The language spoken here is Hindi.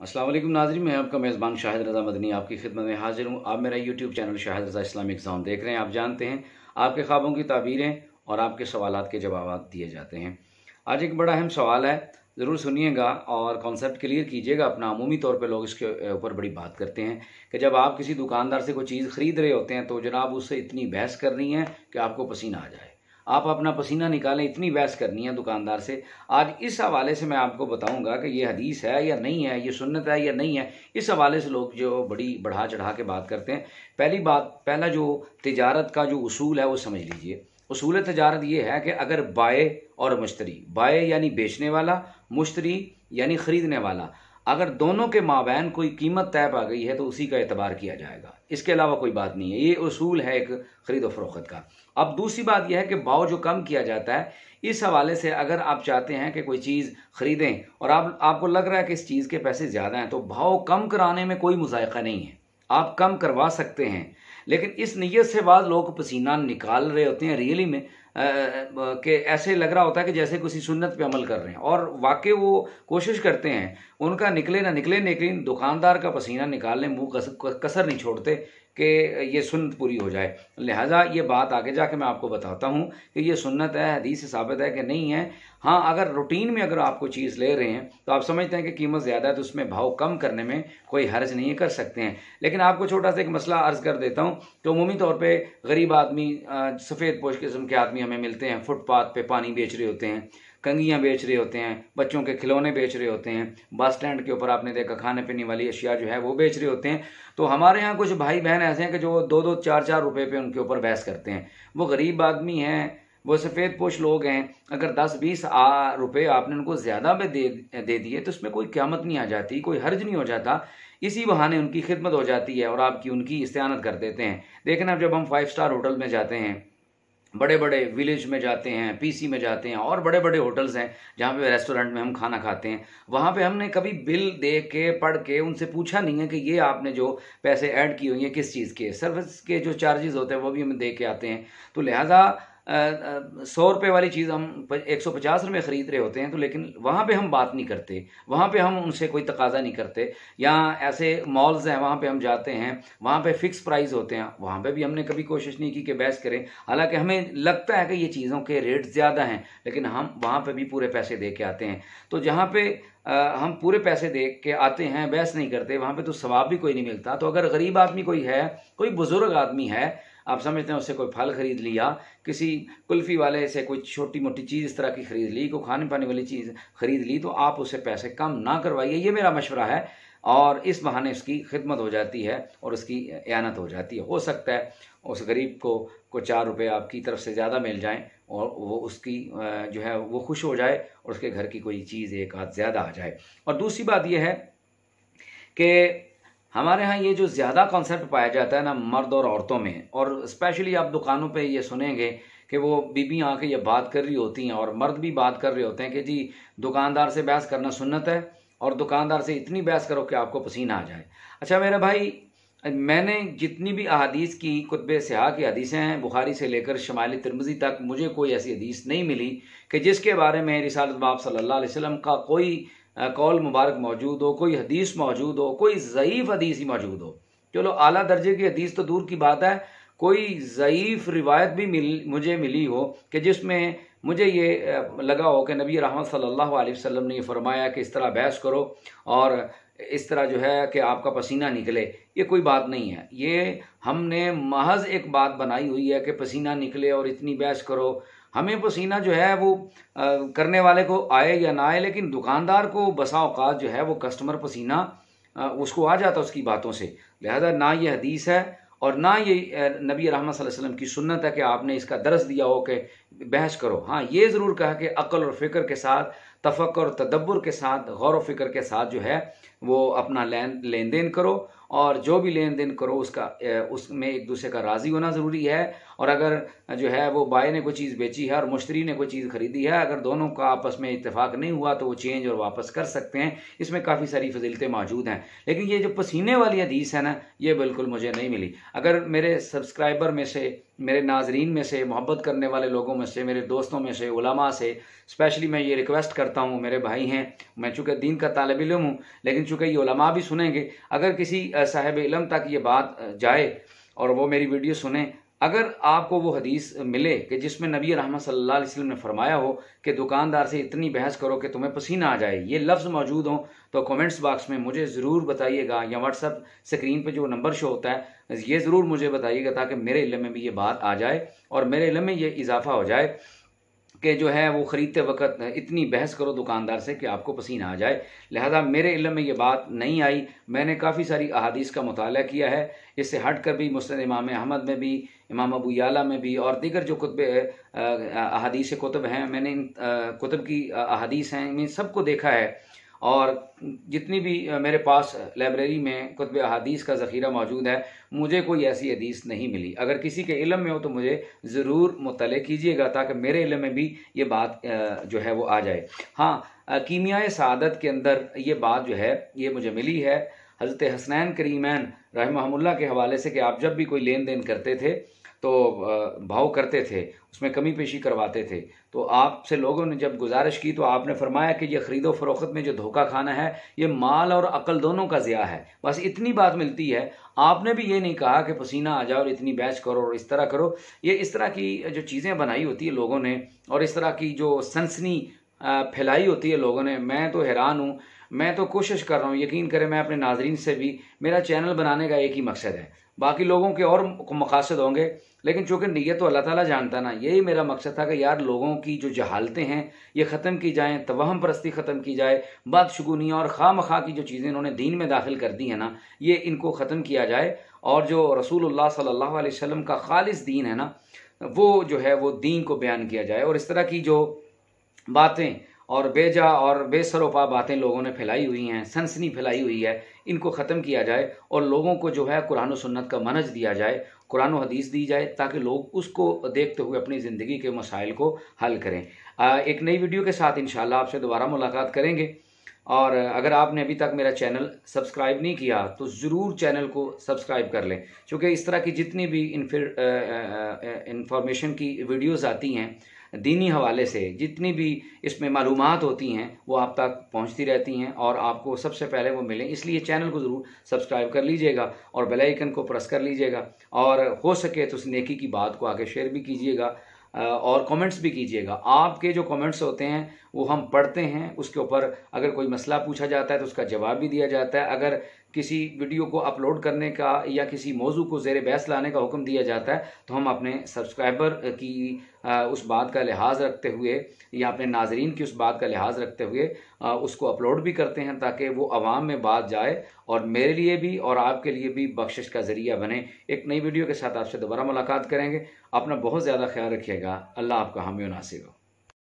अस्सलाम वालेकुम नाज़रीन, मैं आपका मेज़बान शाहिद रज़ा मदनी आपकी खिदमत में हाजिर हूँ। आप मेरा यूट्यूब चैनल शाहिद रज़ा इस्लामिक ज़ोन देख रहे हैं। आप जानते हैं आपके ख्वाबों की ताबीरें और आपके सवालात के जवाब दिए जाते हैं। आज एक बड़ा अहम सवाल है, ज़रूर सुनिएगा और कॉन्सेप्ट क्लियर कीजिएगा अपना। अमूमी तौर पे लोग इसके ऊपर बड़ी बात करते हैं कि जब आप किसी दुकानदार से कोई चीज़ ख़रीद रहे होते हैं तो जनाब उससे इतनी बहस करनी है कि आपको पसीना आ जाए। आप अपना पसीना निकालें, इतनी बहस करनी है दुकानदार से। आज इस हवाले से मैं आपको बताऊंगा कि ये हदीस है या नहीं है, ये सुन्नत है या नहीं है। इस हवाले से लोग जो बड़ी बढ़ा चढ़ा के बात करते हैं। पहला जो तिजारत का जो उसूल है वो समझ लीजिए। उसूल तिजारत ये है कि अगर बाय और मुश्तरी, बाय यानी बेचने वाला, मुश्तरी यानी ख़रीदने वाला, अगर दोनों के माबैन कोई कीमत तय पा गई है तो उसी का एतबार किया जाएगा। इसके अलावा कोई बात नहीं है। ये उसूल है एक खरीद और फरोख्त का। अब दूसरी बात यह है कि भाव जो कम किया जाता है, इस हवाले से अगर आप चाहते हैं कि कोई चीज़ खरीदें और आपको लग रहा है कि इस चीज़ के पैसे ज़्यादा हैं, तो भाव कम कराने में कोई मुज़ायक़ा नहीं है, आप कम करवा सकते हैं। लेकिन इस नीयत से बाद लोग पसीना निकाल रहे होते हैं रियली में कि ऐसे लग रहा होता है कि जैसे किसी सुन्नत पे अमल कर रहे हैं, और वाकई वो कोशिश करते हैं उनका निकले ना निकले, लेकिन दुकानदार का पसीना निकालने मुंह कसर नहीं छोड़ते कि ये सुन्नत पूरी हो जाए। लिहाजा ये बात आगे जाके मैं आपको बताता हूँ कि ये सुन्नत है, हदीस से साबित है कि नहीं है। हाँ, अगर रूटीन में अगर आप कोई चीज़ ले रहे हैं तो आप समझते हैं कि कीमत ज़्यादा है तो उसमें भाव कम करने में कोई हर्ज नहीं है, कर सकते हैं। लेकिन आपको छोटा सा एक मसला अर्ज़ कर देता हूँ। तो अमूमी तौर पे गरीब आदमी, सफ़ेद पोश किस्म के आदमी हमें मिलते हैं, फुटपाथ पे पानी बेच रहे होते हैं, कंगियाँ बेच रहे होते हैं, बच्चों के खिलौने बेच रहे होते हैं, बस स्टैंड के ऊपर आपने देखा खाने पीने वाली अशिया जो है वो बेच रहे होते हैं। तो हमारे यहाँ कुछ भाई बहन ऐसे हैं कि जो 2-2 4-4 रुपए पे उनके ऊपर बहस करते हैं। वो गरीब आदमी हैं, वो सफ़ेद पोश लोग हैं। अगर 10-20 रुपए आपने उनको ज़्यादा में दे दिए तो उसमें कोई क़यामत नहीं आ जाती, कोई हर्ज नहीं हो जाता। इसी बहाने उनकी खिदमत हो जाती है और आपकी उनकी इस्तेआनत कर देते हैं। देखना, जब हम 5 स्टार होटल में जाते हैं, बड़े बड़े विलेज में जाते हैं, पीसी में जाते हैं, और बड़े बड़े होटल्स हैं जहाँ पे रेस्टोरेंट में हम खाना खाते हैं, वहाँ पे हमने कभी बिल देख के पढ़ के उनसे पूछा नहीं है कि ये आपने जो पैसे ऐड किए हुए हैं किस चीज़ के, सर्विस के जो चार्जेस होते हैं वो भी हम दे के आते हैं। तो लिहाजा 100 रुपये वाली चीज़ हम 150 रुपये ख़रीद रहे होते हैं, तो लेकिन वहाँ पे हम बात नहीं करते, वहाँ पे हम उनसे कोई तकाजा नहीं करते। या ऐसे मॉल्स हैं वहाँ पे हम जाते हैं, वहाँ पे फ़िक्स प्राइस होते हैं, वहाँ पे भी हमने कभी कोशिश नहीं की कि बहस करें। हालांकि हमें लगता है कि ये चीज़ों के रेट ज़्यादा हैं, लेकिन हम वहाँ पे भी पूरे पैसे दे के आते हैं। तो जहाँ पे हम पूरे पैसे दे के आते हैं, बहस नहीं करते, वहाँ पे तो सवाब भी कोई नहीं मिलता। तो अगर गरीब आदमी कोई है, कोई बुज़ुर्ग आदमी है, आप समझते हैं उससे कोई फल खरीद लिया, किसी कुल्फ़ी वाले से कोई छोटी मोटी चीज़ इस तरह की खरीद ली, कोई खाने पाने वाली चीज़ खरीद ली, तो आप उससे पैसे कम ना करवाइए, ये मेरा मशवरा है। और इस बहाने उसकी खिदमत हो जाती है और उसकी एयानत हो जाती है। हो सकता है उस गरीब को 4 रुपये आपकी तरफ से ज़्यादा मिल जाएं और वो उसकी जो है वो खुश हो जाए और उसके घर की कोई चीज़ एक आध ज़्यादा आ जाए। और दूसरी बात यह है कि हमारे यहाँ ये जो ज़्यादा कॉन्सेप्ट पाया जाता है ना मर्द और औरतों में, और स्पेशली आप दुकानों पे ये सुनेंगे कि वो बीबी आके ये बात कर रही होती हैं और मर्द भी बात कर रहे होते हैं कि जी दुकानदार से बहस करना सुन्नत है और दुकानदार से इतनी बहस करो कि आपको पसीना आ जाए। अच्छा मेरे भाई, मैंने जितनी भी अहादीस की, कुतुब सियाह की हदीसें हैं, बुखारी से लेकर शमाइल तिरमिज़ी तक, मुझे कोई ऐसी हदीस नहीं मिली कि जिसके बारे में रिसालत बाब सल्लल्लाहु अलैहि वसल्लम का कोई कौल मुबारक मौजूद हो, कोई हदीस मौजूद हो, कोई ज़ईफ़ हदीस ही मौजूद हो। चलो आला दर्जे की हदीस तो दूर की बात है, कोई ज़ईफ़ रिवायत भी मुझे मिली हो कि जिसमें मुझे ये लगा हो कि नबी रहमत सल्लल्लाहु अलैहि वसल्लम ने ये फरमाया कि इस तरह बहस करो और इस तरह जो है कि आपका पसीना निकले। ये कोई बात नहीं है, ये हमने महज एक बात बनाई हुई है कि पसीना निकले और इतनी बहस करो। हमें पसीना जो है वो करने वाले को आए या ना आए, लेकिन दुकानदार को बसा औकात जो है वो कस्टमर पसीना उसको आ जाता उसकी बातों से। लिहाजा ना ये हदीस है और ना ये नबी रहमत सल्लल्लाहु अलैहि वसल्लम की सुन्नत है कि आपने इसका दरस दिया हो कि बहस करो। हाँ, ये ज़रूर कहा कि अक्ल और फ़िक्र के साथ, तफक्कुर और तदब्बुर के साथ, गौर व फ़िक्र के साथ जो है वो अपना लेन देन करो, और जो भी लेन देन करो उसमें एक दूसरे का राज़ी होना ज़रूरी है। और अगर जो है वो बाय ने कोई चीज़ बेची है और मुश्तरी ने कोई चीज़ ख़रीदी है, अगर दोनों का आपस में इत्तेफाक नहीं हुआ तो वो चेंज और वापस कर सकते हैं। इसमें काफ़ी सारी फजीलतें मौजूद हैं। लेकिन ये जो पसीने वाली हदीस है ना, ये बिल्कुल मुझे नहीं मिली। अगर मेरे सब्सक्राइबर में से मेरे नाजरीन में से, मोहब्बत करने वाले लोगों में से, मेरे दोस्तों में से, उलमा से स्पेशली मैं ये रिक्वेस्ट करता हूँ, मेरे भाई हैं, मैं चूँकि दीन का तालिब इल्म हूँ, लेकिन चूँकि ये उलमा भी सुनेंगे, अगर किसी साहिब इल्म तक ये बात जाए और वो मेरी वीडियो सुने, अगर आपको वो हदीस मिले कि जिसमें नबी रहमत सल्लल्लाहु अलैहि वसल्लम ने फरमाया हो कि दुकानदार से इतनी बहस करो कि तुम्हें पसीना आ जाए, ये लफ्ज़ मौजूद हो, तो कमेंट्स बॉक्स में मुझे ज़रूर बताइएगा, या व्हाट्सअप स्क्रीन पे जो नंबर शो होता है ये ज़रूर मुझे बताइएगा, ताकि मेरे इल्म में भी ये बात आ जाए और मेरे इल्म में ये इजाफा हो जाए कि जो है वो ख़रीदते वक्त इतनी बहस करो दुकानदार से कि आपको पसीना आ जाए। लिहाजा मेरे इल्म में ये बात नहीं आई। मैंने काफ़ी सारी अहादीस का मुताला किया है, इससे हट कर भी मुस्नद इमाम अहमद में भी, इमाम अबू याला में भी और दीगर जो कुतुब अहादीस कुतुब हैं, मैंने इन कुतुब की अहादीस हैं, इन सबको देखा है। और जितनी भी मेरे पास लाइब्रेरी में कुतुब अहादीस का ज़ख़ीरा मौजूद है, मुझे कोई ऐसी हदीस नहीं मिली। अगर किसी के इल्म में हो तो मुझे ज़रूर मुत्तले कीजिएगा, ताकि मेरे इल्म में भी ये बात जो है वो आ जाए। हाँ, कीमियाए सआदत के अंदर ये बात जो है ये मुझे मिली है हज़रत हसनैन करीमैन रहमहुल्लाह के हवाले से, कि आप जब भी कोई लेन देन करते थे तो भाव करते थे, उसमें कमी पेशी करवाते थे, तो आपसे लोगों ने जब गुजारिश की तो आपने फरमाया कि ये ख़रीदो फ़रोख्त में जो धोखा खाना है ये माल और अक्ल दोनों का ज़िया है, बस इतनी बात मिलती है। आपने भी ये नहीं कहा कि पसीना आ जाओ और इतनी बैच करो और इस तरह करो। ये इस तरह की जो चीज़ें बनाई होती है लोगों ने और इस तरह की जो सनसनी फैलाई होती है लोगों ने, मैं तो हैरान हूँ। मैं तो कोशिश कर रहा हूँ, यकीन करें, मैं अपने नाजरीन से भी, मेरा चैनल बनाने का एक ही मकसद है, बाकी लोगों के और मकासद होंगे, लेकिन चूँकि नीयत तो अल्लाह ताला जानता ना, यही मेरा मकसद था कि यार लोगों की जो जहालतें हैं ये ख़त्म की जाएँ, तवहम परस्ती ख़त्म की जाए, बदशगुनियाँ और खामखा की जो चीज़ें इन्होंने दीन में दाखिल कर दी हैं ना, ये इनको ख़त्म किया जाए। और जो रसूलुल्लाह सल्लल्लाहु अलैहि वसल्लम का खालिस दीन है ना, वो जो है वो दीन को बयान किया जाए। और इस तरह की जो बातें और बेजा और बेसरोपा बातें लोगों ने फैलाई हुई हैं, सनसनी फैलाई हुई है, इनको ख़त्म किया जाए और लोगों को जो है कुरान और सुन्नत का मनहज दिया जाए, कुरान और हदीस दी जाए, ताकि लोग उसको देखते हुए अपनी ज़िंदगी के मसाइल को हल करें। एक नई वीडियो के साथ इंशाअल्लाह आपसे दोबारा मुलाकात करेंगे। और अगर आपने अभी तक मेरा चैनल सब्सक्राइब नहीं किया तो ज़रूर चैनल को सब्सक्राइब कर लें, क्योंकि इस तरह की जितनी भी इंफॉर्मेशन की वीडियोज़ आती हैं दीनी हवाले से, जितनी भी इसमें मालूमात होती हैं वो आप तक पहुंचती रहती हैं और आपको सबसे पहले वो मिलें। इसलिए चैनल को ज़रूर सब्सक्राइब कर लीजिएगा और बेल आइकन को प्रेस कर लीजिएगा, और हो सके तो उस नेकी की बात को आगे शेयर भी कीजिएगा और कमेंट्स भी कीजिएगा। आपके जो कमेंट्स होते हैं वो हम पढ़ते हैं, उसके ऊपर अगर कोई मसला पूछा जाता है तो उसका जवाब भी दिया जाता है। अगर किसी वीडियो को अपलोड करने का या किसी मौजू को ज़ेर बहस लाने का हुक्म दिया जाता है तो हम अपने सब्सक्राइबर की उस बात का लिहाज रखते हुए या अपने नाजरीन की उस बात का लिहाज रखते हुए उसको अपलोड भी करते हैं, ताकि वो आवाम में बात जाए और मेरे लिए भी और आपके लिए भी बख्शिश का ज़रिया बने। एक नई वीडियो के साथ आपसे दोबारा मुलाकात करेंगे। अपना बहुत ज़्यादा ख्याल रखिएगा। अल्लाह आपका हामी व नासिर हो।